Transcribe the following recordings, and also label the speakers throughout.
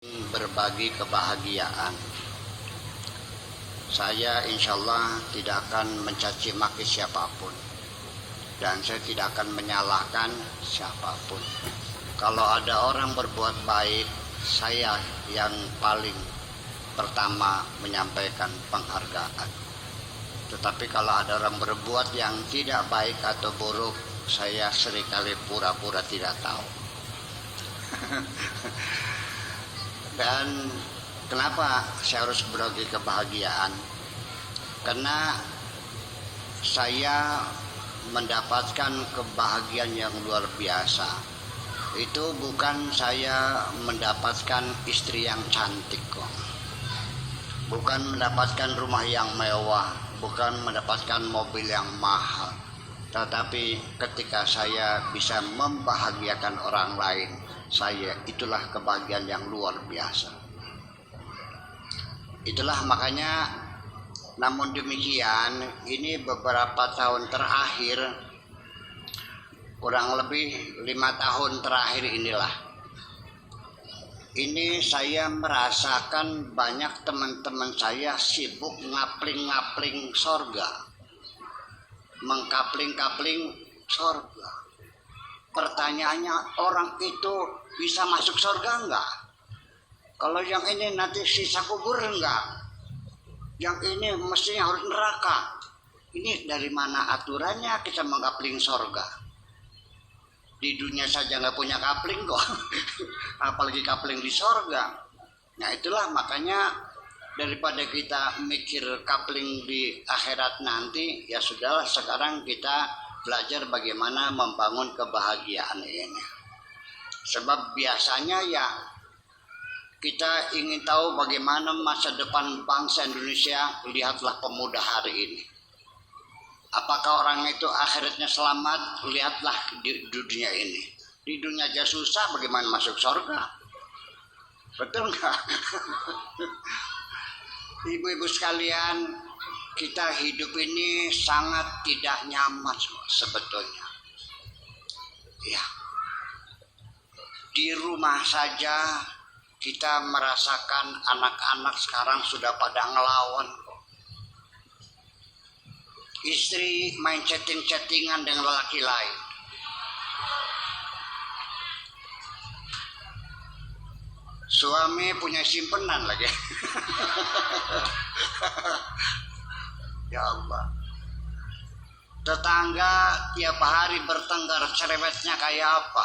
Speaker 1: Berbagi kebahagiaan. Saya insya Allah tidak akan mencaci maki siapapun, dan saya tidak akan menyalahkan siapapun. Kalau ada orang berbuat baik, saya yang paling pertama menyampaikan penghargaan. Tetapi kalau ada orang berbuat yang tidak baik atau buruk, saya seringkali pura-pura tidak tahu. Dan kenapa saya harus berbagi kebahagiaan? Karena saya mendapatkan kebahagiaan yang luar biasa. Itu bukan saya mendapatkan istri yang cantik kok, bukan mendapatkan rumah yang mewah, bukan mendapatkan mobil yang mahal, tetapi ketika saya bisa membahagiakan orang lain, itulah kebahagiaan yang luar biasa. Itulah makanya, namun demikian, ini beberapa tahun terakhir, kurang lebih 5 tahun terakhir inilah, ini saya merasakan banyak teman-teman saya sibuk ngapling-ngapling sorga, mengkapling-kapling sorga. Pertanyaannya, orang itu bisa masuk surga enggak? Kalau yang ini nanti sisa kubur enggak? Yang ini mestinya harus neraka. Ini dari mana aturannya kita mengkapling surga? Di dunia saja nggak punya kapling kok, apalagi kapling di surga. Nah itulah makanya daripada kita mikir kapling di akhirat nanti, ya sudahlah sekarang kita belajar bagaimana membangun kebahagiaan ini. Sebab biasanya ya kita ingin tahu bagaimana masa depan bangsa Indonesia. Lihatlah pemuda hari ini, apakah orang itu akhiratnya selamat? Lihatlah di dunia ini. Di dunia aja susah, bagaimana masuk surga? Betul nggak? Ibu-ibu sekalian, kita hidup ini sangat tidak nyaman sebetulnya. Ya, di rumah saja kita merasakan anak-anak sekarang sudah pada ngelawan kok. Istri main chatting-chattingan dengan lelaki lain. Suami punya simpenan lagi. Ya Allah. Tetangga tiap hari bertengkar, cerewetnya kayak apa?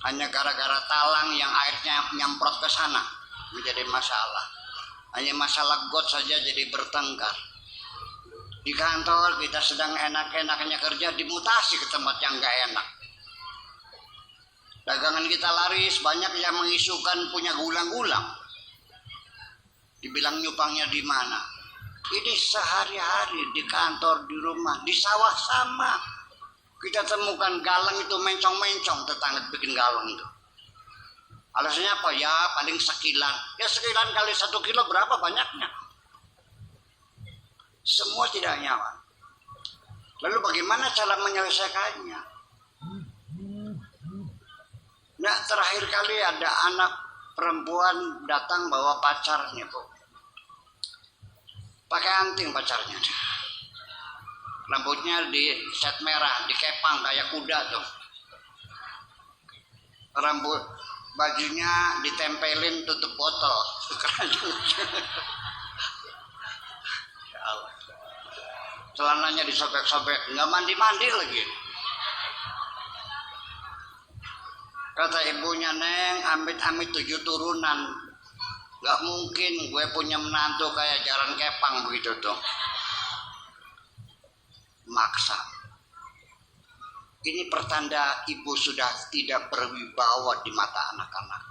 Speaker 1: Hanya gara-gara talang yang airnya nyemprot ke sana menjadi masalah. Hanya masalah got saja jadi bertengkar. Di kantor kita sedang enak-enaknya kerja, dimutasi ke tempat yang gak enak. Dagangan kita laris, banyak yang mengisukan punya gulang-gulang. Dibilang nyupangnya di mana? Ini sehari-hari di kantor, di rumah, di sawah sama. Kita temukan galang itu mencong-mencong, tetangga bikin galang itu. Alasannya apa? Ya paling sekilan. Ya sekilan kali 1 kilo berapa banyaknya? Semua tidak nyaman. Lalu bagaimana cara menyelesaikannya? Nah, terakhir kali ada anak perempuan datang bawa pacarnya, Bu. Pakai anting pacarnya. Rambutnya di set merah, dikepang kayak kuda tuh. Rambut bajunya ditempelin tutup botol. Ya Allah. Celananya disobek-sobek, nggak mandi-mandi lagi. Kata ibunya, Neng, amit-amit 7 turunan. Gak mungkin gue punya menantu kayak jaran kepang begitu tuh. Maksa. Ini pertanda ibu sudah tidak berwibawa di mata anak-anak.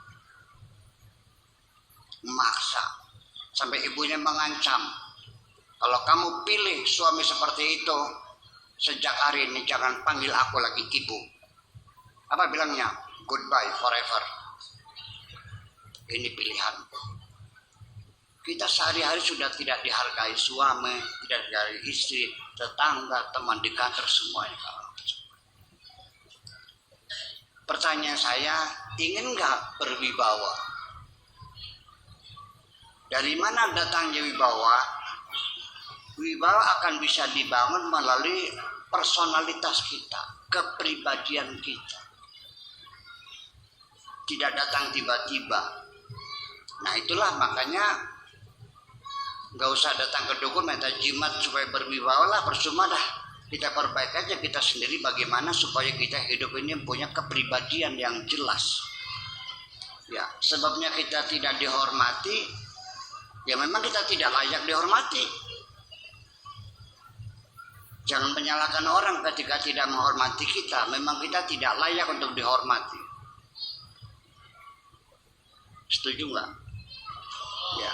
Speaker 1: Maksa. Sampai ibunya mengancam, kalau kamu pilih suami seperti itu, sejak hari ini jangan panggil aku lagi ibu. Apa bilangnya? Goodbye forever. Ini pilihan. Kita sehari-hari sudah tidak dihargai suami, tidak dihargai istri, tetangga, teman di kantor, semuanya. Pertanyaan saya, ingin nggak berwibawa? Dari mana datangnya wibawa? Wibawa akan bisa dibangun melalui personalitas kita, kepribadian kita. Tidak datang tiba-tiba. Nah itulah makanya nggak usah datang ke dukun minta jimat supaya berwibawa lah, percuma dah. Kita perbaiki aja kita sendiri bagaimana supaya kita hidup ini punya kepribadian yang jelas. Ya, sebabnya kita tidak dihormati, ya memang kita tidak layak dihormati. Jangan menyalahkan orang ketika tidak menghormati kita, memang kita tidak layak untuk dihormati. Setuju nggak? Ya.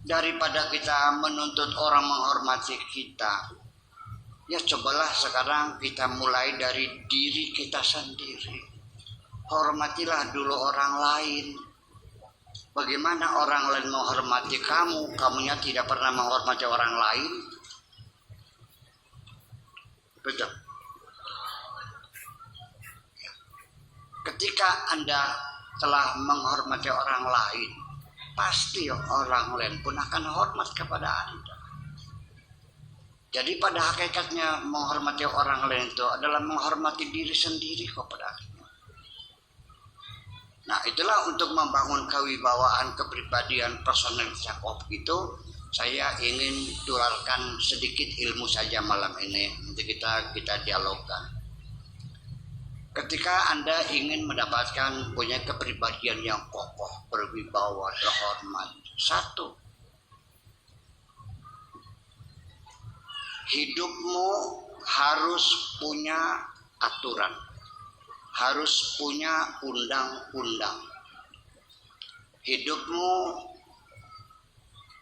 Speaker 1: Daripada kita menuntut orang menghormati kita, ya cobalah sekarang kita mulai dari diri kita sendiri. Hormatilah dulu orang lain. Bagaimana orang lain menghormati kamu, kamunya tidak pernah menghormati orang lain? Betul. Ketika Anda telah menghormati orang lain, pasti orang lain pun akan hormat kepada Anda. Jadi pada hakikatnya menghormati orang lain itu adalah menghormati diri sendiri kepada Anda. Nah itulah untuk membangun kewibawaan, kepribadian, personalitas yang itu. Saya ingin tularkan sedikit ilmu saja malam ini. Nanti kita dialogkan. Ketika Anda ingin mendapatkan punya kepribadian yang kokoh, berwibawa, terhormat, satu, hidupmu harus punya aturan, harus punya undang-undang. Hidupmu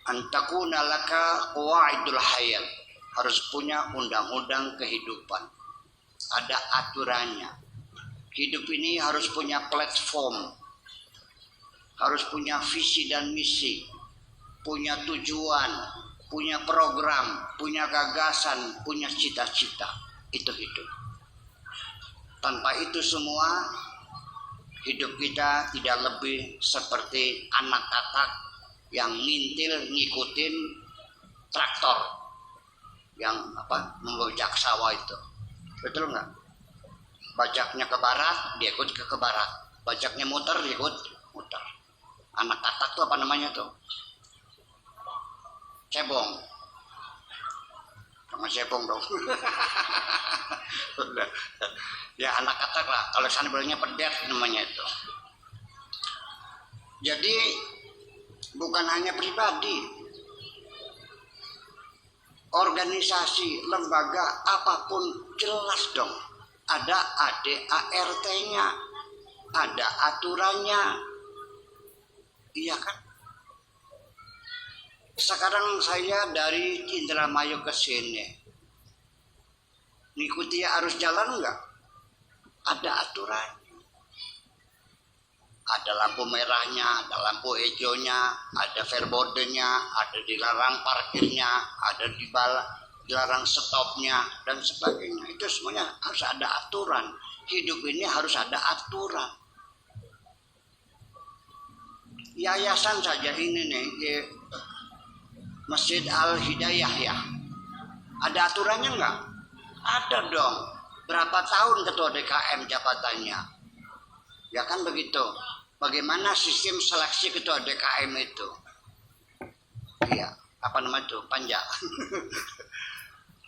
Speaker 1: antakuna laka qawaidul hayat, harus punya undang-undang kehidupan, ada aturannya. Hidup ini harus punya platform, harus punya visi dan misi, punya tujuan, punya program, punya gagasan, punya cita-cita. Itu hidup. Tanpa itu semua, hidup kita tidak lebih seperti anak katak yang ngintil ngikutin traktor yang membajak sawah itu. Betul nggak? Bajaknya ke barat, dia ikut ke barat. Bajaknya muter, dia ikut muter. Anak katak tuh apa namanya tuh? Cebong. Sama cebong dong. Ya anak katak lah. Kalau sana bilangnya pedet namanya itu. Jadi bukan hanya pribadi, organisasi, lembaga, apapun jelas dong. Ada ADART-nya, ada aturannya, iya kan? Sekarang saya dari Indramayu ke sini, ngikuti arus jalan enggak? Ada aturannya, ada lampu merahnya, ada lampu hijaunya, ada fairboardnya, ada dilarang parkirnya, ada dilarang stopnya dan sebagainya. Itu semuanya harus ada aturan. Hidup ini harus ada aturan. Yayasan saja ini nih di Masjid Al-Hidayah ya, ada aturannya enggak? Ada dong. Berapa tahun ketua DKM jabatannya? Ya kan begitu. Bagaimana sistem seleksi ketua DKM itu? Iya, apa namanya itu? Panja.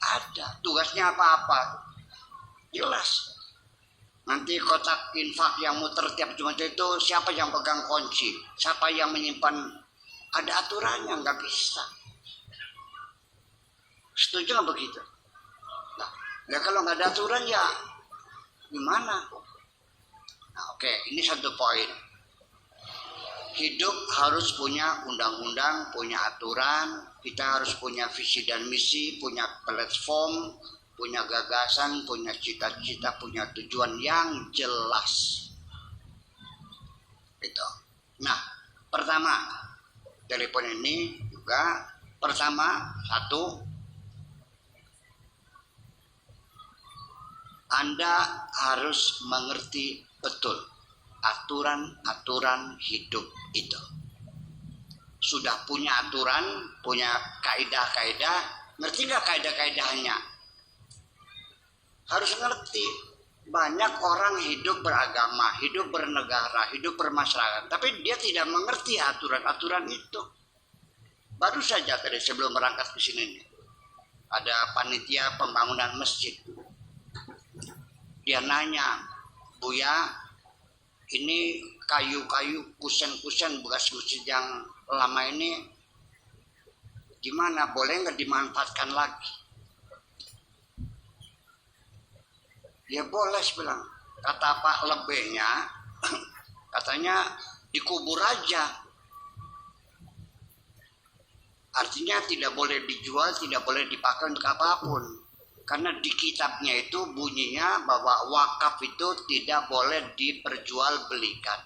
Speaker 1: Ada, tugasnya apa-apa jelas. Nanti kotak infak yang muter tiap Jumat itu siapa yang pegang kunci, siapa yang menyimpan, ada aturannya, nggak bisa. Setuju nggak begitu? Nah, ya kalau nggak ada aturan ya gimana? Nah, oke, ini satu poin. Hidup harus punya undang-undang, punya aturan. Kita harus punya visi dan misi, punya platform, punya gagasan, punya cita-cita, punya tujuan yang jelas. Itu. Nah, pertama, telepon ini juga pertama, satu, Anda harus mengerti betul aturan-aturan hidup itu. sudah punya aturan, punya kaidah-kaidah, ngerti nggak kaidah-kaidahnya? Harus ngerti. Banyak orang hidup beragama, hidup bernegara, hidup bermasyarakat, tapi dia tidak mengerti aturan-aturan itu. Baru saja tadi sebelum berangkat ke sini nih, ada panitia pembangunan masjid. Dia nanya, Buya, ini kayu-kayu kusen-kusen bekas masjid yang lama ini gimana? Boleh nggak dimanfaatkan lagi? Ya boleh, bilang. Kata Pak Lebenya, katanya dikubur aja. Artinya tidak boleh dijual, tidak boleh dipakai untuk apapun. Karena di kitabnya itu bunyinya bahwa wakaf itu tidak boleh diperjualbelikan.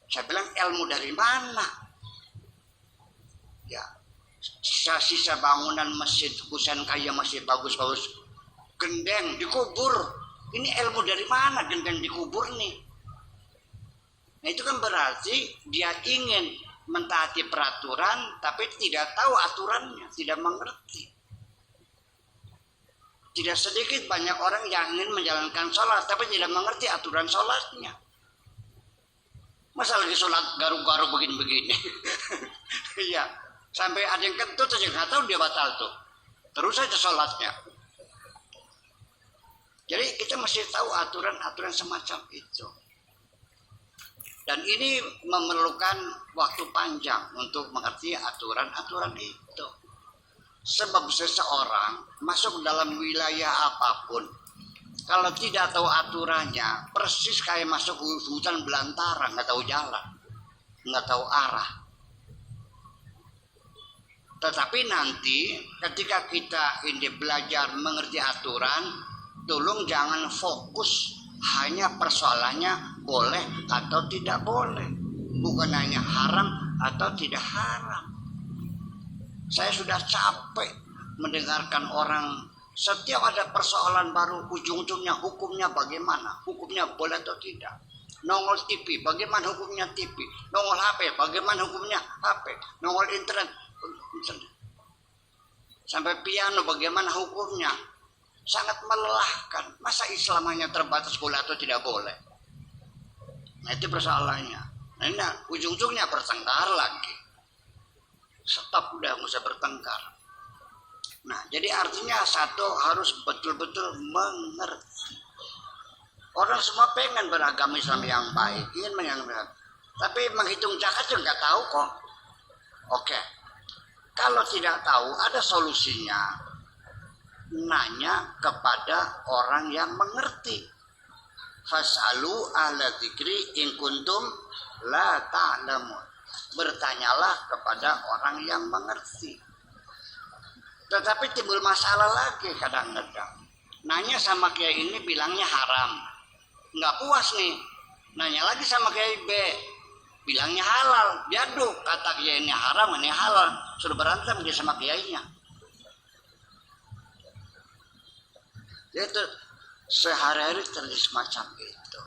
Speaker 1: Saya bilang, ilmu dari mana? Ya, sisa-sisa bangunan masjid, kusen kayu masih bagus-bagus. Gendeng dikubur. Ini ilmu dari mana gendeng dikubur nih? Nah itu kan berarti dia ingin mentaati peraturan tapi tidak tahu aturannya, tidak mengerti. Tidak sedikit banyak orang yang ingin menjalankan sholat tapi tidak mengerti aturan sholatnya. Masa lagi sholat garuk-garuk begini-begini. Iya, sampai ada yang kentut saja nggak tahu dia batal tuh. Terus saja sholatnya. Jadi kita mesti tahu aturan-aturan semacam itu. Dan ini memerlukan waktu panjang untuk mengerti aturan-aturan itu. Sebab seseorang masuk dalam wilayah apapun, kalau tidak tahu aturannya, persis kayak masuk hutan belantara, nggak tahu jalan, nggak tahu arah. Tetapi nanti ketika kita ini belajar mengerti aturan, tolong jangan fokus hanya persoalannya boleh atau tidak boleh, bukan hanya haram atau tidak haram. Saya sudah capek mendengarkan orang setiap ada persoalan baru ujung-ujungnya hukumnya bagaimana, hukumnya boleh atau tidak. Nongol TV, bagaimana hukumnya TV? Nongol HP, bagaimana hukumnya HP? Nongol internet. Sampai piano, bagaimana hukumnya? Sangat melelahkan. Masa Islam hanya terbatas boleh atau tidak boleh? Nah itu persoalannya. Nah ini ujung-ujungnya bertengkar lagi. Stop, udah nggak usah bertengkar. Nah jadi artinya satu harus betul-betul mengerti. Orang semua pengen beragama Islam yang baik, ingin menyanggah, tapi menghitung zakat juga nggak tahu kok. Oke, kalau tidak tahu ada solusinya. Nanya kepada orang yang mengerti. Fas'alu ahla dzikri in kuntum la ta'lamun. Bertanyalah kepada orang yang mengerti. Tetapi timbul masalah lagi kadang-kadang. Nanya sama kiai ini bilangnya haram. Nggak puas nih. Nanya lagi sama kiai B. Bilangnya halal. Diaduk. Kata kiai ini haram, ini halal. Suruh berantem dia sama kiainya. Itu sehari-hari terjadi semacam itu.